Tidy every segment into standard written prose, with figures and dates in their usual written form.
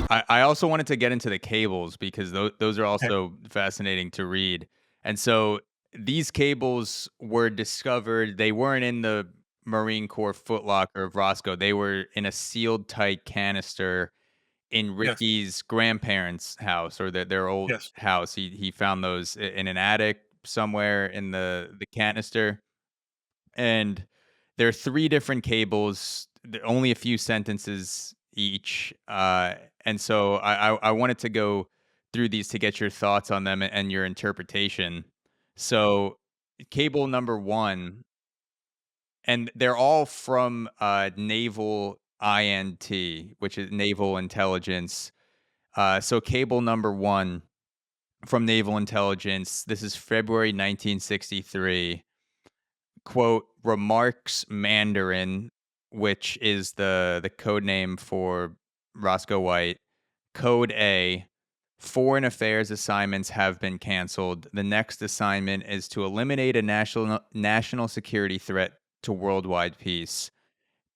I also wanted to get into the cables because those are Okay. also fascinating to read. And so these cables were discovered, they weren't in the Marine Corps footlocker of Roscoe. They were in a sealed tight canister in Yes. Ricky's grandparents' house or their old Yes. house. He found those in an attic somewhere in the canister. And there are 3 different cables, only a few sentences each, and so I wanted to go through these to get your thoughts on them and your interpretation. So, cable number 1, and they're all from, Naval INT, which is Naval Intelligence. So cable number 1 from Naval Intelligence, this is February 1963. Quote, "Remarks Mandarin," which is the code name for Roscoe White. Code A, "Foreign affairs assignments have been canceled. The next assignment is to eliminate a national security threat to worldwide peace.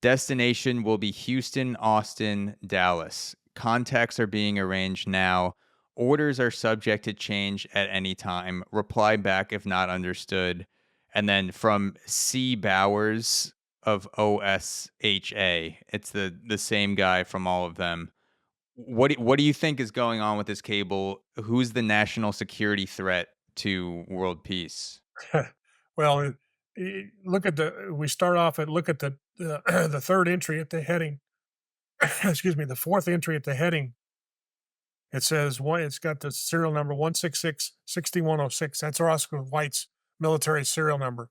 Destination will be Houston, Austin, Dallas. Contacts are being arranged now. Orders are subject to change at any time. Reply back if not understood." And then from C. Bowers of OSHA, it's the same guy from all of them. What do you think is going on with this cable? Who's the national security threat to world peace? Well, look at we start off and look at the third entry at the heading. Excuse me, the fourth entry at the heading. It says one. It's got the serial number 166-6106. That's Roscoe White's military serial number.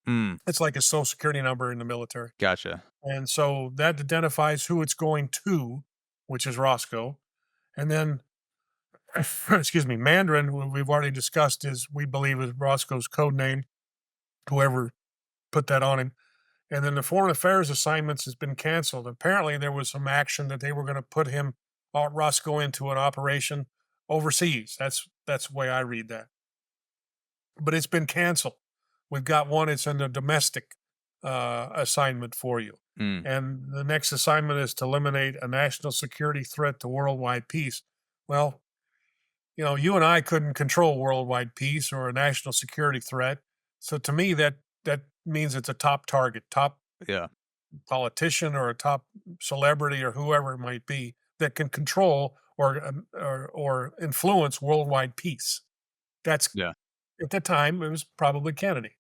Mm, It's like a social security number in the military, gotcha. and so that identifies who it's going to, which is Roscoe. And then, excuse me, Mandarin, who we've already discussed, is we believe is Roscoe's code name. Whoever put that on him. And then the foreign affairs assignments has been canceled. Apparently, there was some action that they were going to put him, Roscoe, into an operation overseas. That's the way I read that. But it's been canceled. We've got one. It's in a domestic assignment for you, Mm, and the next assignment is to eliminate a national security threat to worldwide peace. Well, you and I couldn't control worldwide peace or a national security threat. So to me, that means it's a top target, top yeah, politician or a top celebrity or whoever it might be that can control or influence worldwide peace. That's yeah. at the time it was probably Kennedy.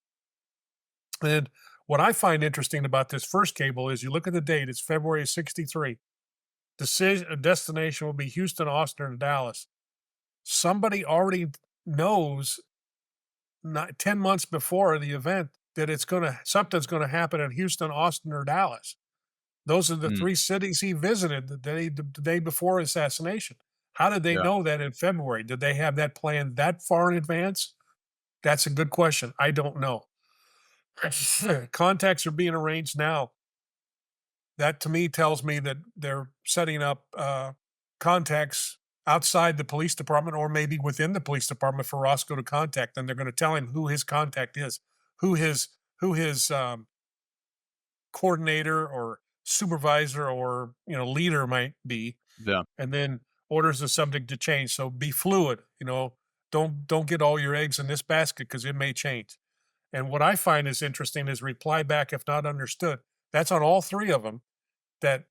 And what I find interesting about this first cable is you look at the date; it's February '63. Destination will be Houston, Austin, and Dallas. Somebody already knows 10 months before the event that something's gonna happen in Houston, Austin, or Dallas. Those are the Mm, 3 cities he visited the day before assassination. How did they yeah. know that in February? Did they have that planned that far in advance? That's a good question. I don't know. Contacts are being arranged now. That to me tells me that they're setting up, contacts outside the police department or maybe within the police department for Roscoe to contact, and they're gonna tell him who his contact is, who his coordinator or supervisor or, leader might be, Yeah. and then orders are subject to change, so be fluid, don't get all your eggs in this basket because it may change. And what I find is interesting is reply back if not understood. That's on all 3 of them. That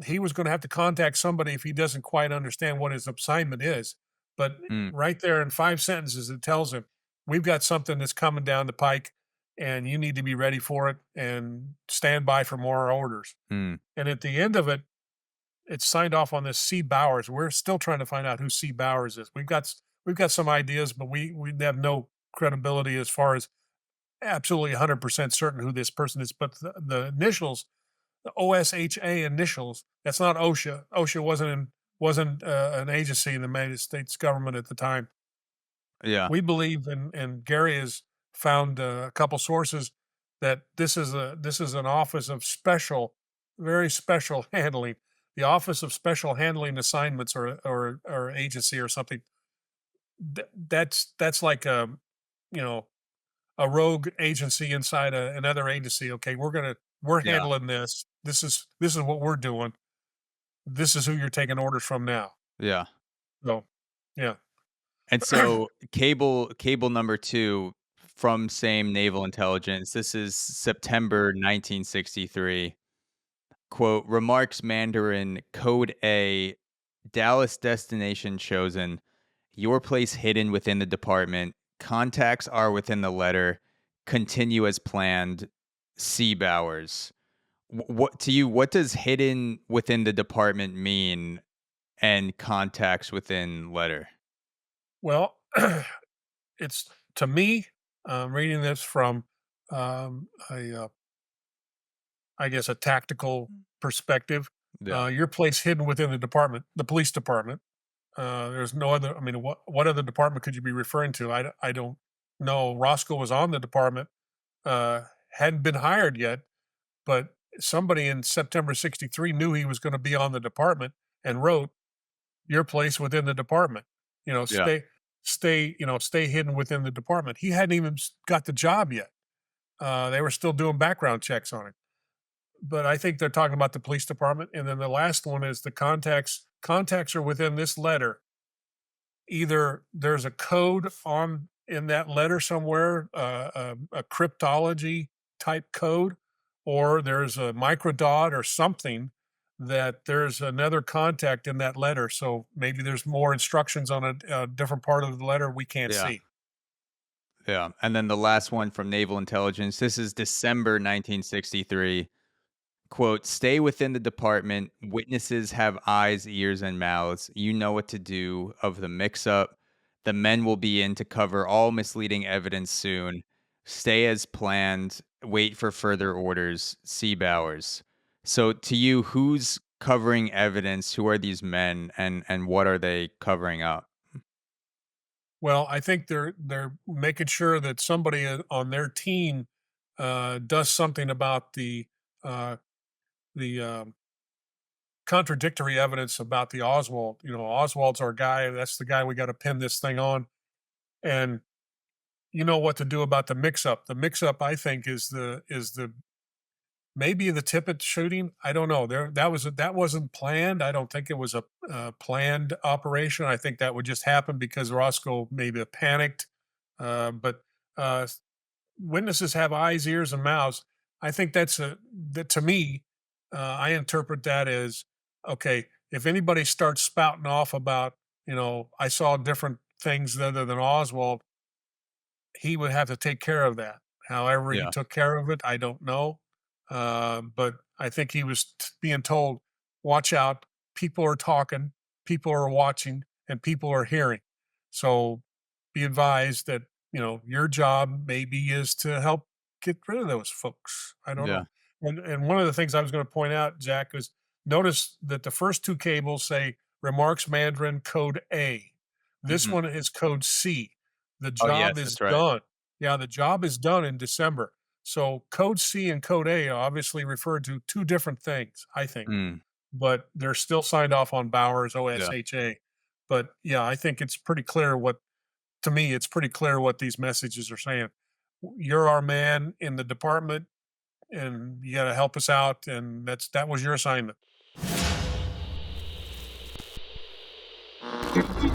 he was gonna have to contact somebody if he doesn't quite understand what his assignment is. But Mm, right there in 5 sentences, it tells him, "We've got something that's coming down the pike, and you need to be ready for it and stand by for more orders." mm, And at the end of it, it's signed off on this C. Bowers. We're still trying to find out who C. Bowers is. We've got some ideas, but we have no credibility as far as absolutely 100% certain who this person is. But the initials, the OSHA initials. That's not OSHA. OSHA wasn't an agency in the United States government at the time. yeah. We believe, and Gary has found a couple sources that this is an office of very special handling, the Office of Special Handling Assignments or agency or something. That's like you know a rogue agency inside another agency. Okay, we're Yeah. handling this. This is what we're doing. This is who you're taking orders from now. Yeah. So, yeah. And so cable number 2 from same naval intelligence. This is September 1963. Quote, "Remarks Mandarin Code A, Dallas destination chosen. Your place hidden within the department. Contacts are within the letter. Continue as planned. C. Bowers." What to you, what does hidden within the department mean and contacts within letter? Well, it's to me, reading this from I guess, a tactical perspective. Yeah. Your place hidden within the department, the police department. There's no other. I mean, what other department could you be referring to? I don't know. Roscoe was on the department, hadn't been hired yet, but somebody in September '63 knew he was going to be on the department and wrote your place within the department. You know, Yeah. stay hidden within the department. He hadn't even got the job yet. They were still doing background checks on him, but I think they're talking about the police department. And then the last one is the contacts. Contacts are within this letter. Either there's a code on in that letter somewhere, a cryptology type code, or there's a microdot or something that there's another contact in that letter. So maybe there's more instructions on a different part of the letter we can't Yeah. see. Yeah. And then the last one from naval intelligence. This is December 1963. Quote, "Stay within the department. Witnesses have eyes, ears, and mouths. You know what to do of the mix up. The men will be in to cover all misleading evidence soon. Stay as planned. Wait for further orders. C. Bowers." So to you, who's covering evidence? Who are these men and what are they covering up? Well, I think they're making sure that somebody on their team does something about uh, the contradictory evidence about the Oswald. You know, Oswald's our guy. That's the guy we got to pin this thing on, and you know what to do about the mix-up. The mix-up, I think, is the maybe the Tippit shooting. I don't know. That wasn't planned. I don't think it was a planned operation. I think that would just happen because Roscoe maybe panicked. But uh, witnesses have eyes, ears, and mouths. I think that to me, I interpret that as okay. If anybody starts spouting off about, I saw different things other than Oswald, he would have to take care of that. However, he Yeah. took care of it, I don't know. But I think he was being told, watch out. People are talking, people are watching, and people are hearing. So be advised that, your job maybe is to help get rid of those folks. I don't Yeah. know. And one of the things I was going to point out, Jack, is notice that the first two cables say remarks Mandarin code A. This Mhm. one is code C. The Oh, job yes, is that's right. done. Yeah, the job is done in December. So code C and code A are obviously referred to two different things, I think, Mm. but they're still signed off on Bowers Yeah. OSHA. But yeah, I think it's pretty clear to me, it's pretty clear what these messages are saying. You're our man in the department and you got to help us out. And that was your assignment.